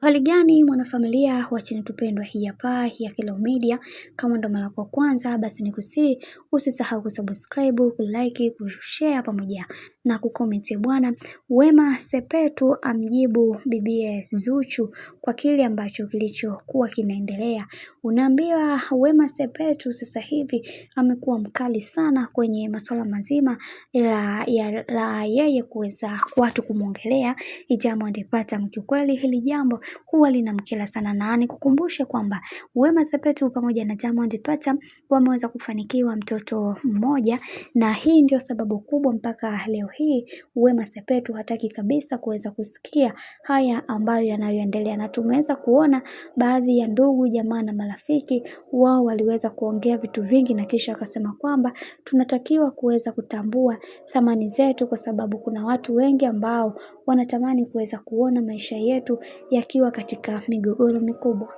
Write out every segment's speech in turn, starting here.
Hali gani mwanafamilia wa channel tupendwa hii hapa ya Kileo Media. Kama ndo mara yako kwanza basi nikusii usisahau kusubscribe, kulike, kushare pamoja na kucomment. Bwana Wema Sepetu amjibu bibie Zuchu kwa kile ambacho kilichokuwa kinaendelea. Unaambiwa Wema Sepetu sasa hivi amekuwa mkali sana kwenye masuala mazima la yeye kuweza watu kumuongelea Diamond Platnumz. Kiukweli hili jambo huwa linamkera sana, na nikukumbushe kwamba Wema Sepetu pamoja na Diamond Platnumz wameweza kufanikiwa mtoto mmoja, na hii ndio sababu kubwa mpaka leo hii Wema Sepetu hataki kabisa kuweza kusikia haya ambayo yanayoendelea, na tumeweza kuona baadhi ya ndugu jamaa na marafiki wao waliweza kuongea vitu vingi, na kisha akasema kwamba tunatakiwa kuweza kutambua thamani zetu, kwa sababu kuna watu wengi ambao wanatamani kuweza kuona maisha yetu yakiwa katika migogoro mikubwa.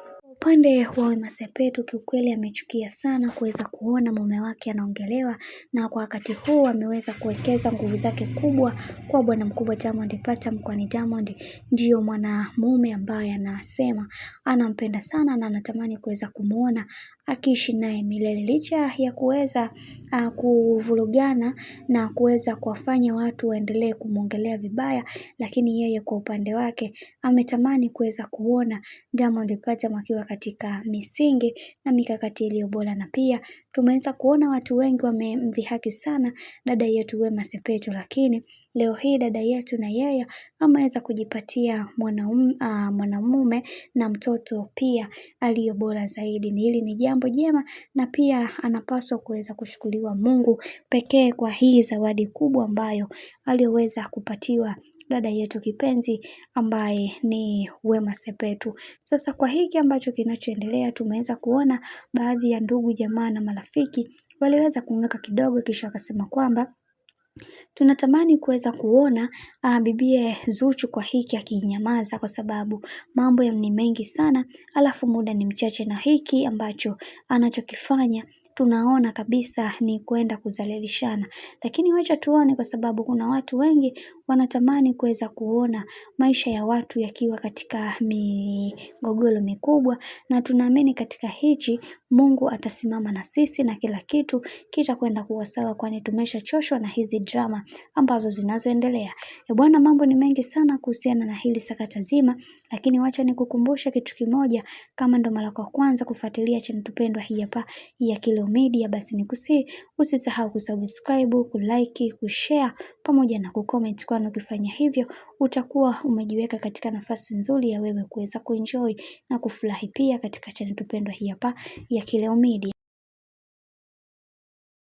Upande wa Wema Sepetu kiukweli amechukia sana kuweza kuona mume wake anaongelewa, na kwa wakati huu ameweza kuwekeza nguvu zake kubwa kwa bwana mkubwa Diamond Platnumz, kwani Diamond ndio mwanamume ambaye anasema anampenda sana na anatamani kuweza kumuona akiishi naye milele, licha ya kuweza kuvurugana na kuweza kuwafanya watu waendelee kumuongelea vibaya, lakini yeye kwa upande wake ametamani kuweza kuona Diamond Platnumz akiwa katika misingi na mikakati iliyo bora. Na pia tumeweza kuona watu wengi wamemdhihaki sana dada yetu Wema Sepetu, lakini leo hii dada yetu na yeye ameweza kujipatia mwanamume na mtoto pia aliyo bora zaidi. Hili ni jambo jema, na pia anapaswa kuweza kushukuriwa Mungu pekee kwa hii zawadi kubwa ambayo aliweza kupatiwa dada yetu kipenzi ambaye ni Wema Sepetu. Sasa kwa hiki ambacho kinachoendelea, tumeweza kuona baadhi ya ndugu jamaa na marafiki waliweza kung'aka kidogo, kisha wakasema kwamba tunatamani kuweza kuona bibie Zuchu kwa hiki akinyamaza, kwa sababu mambo ni mengi sana, alafu muda ni mchache, na hiki ambacho anachokifanya tunaona kabisa ni kwenda kuzalilishana. Lakini wacha tuone, kwa sababu kuna watu wengi wanatamani kuweza kuona maisha ya watu yakiwa katika migogoro mikubwa, na tunaamini katika hichi Mungu atasimama na sisi na kila kitu kitakwenda kuwa sawa, kwani tumeshachoshwa na hizi drama ambazo zinazoendelea. Bwana, mambo ni mengi sana kuhusiana na hili sakata zima, lakini wacha nikukumbusha kitu kimoja. Kama ndo mara kwa kwanza kufuatilia channel tupendwa hii hapa ya Kileo Media, basi nikusii usisahau kusubscribe, kulike, kushare pamoja na kucomment, kwani ukifanya hivyo utakuwa umejiweka katika nafasi nzuri ya wewe kuweza kuenjoy na kufurahi pia katika channel tupendwa hii hapa ya Kileo Media.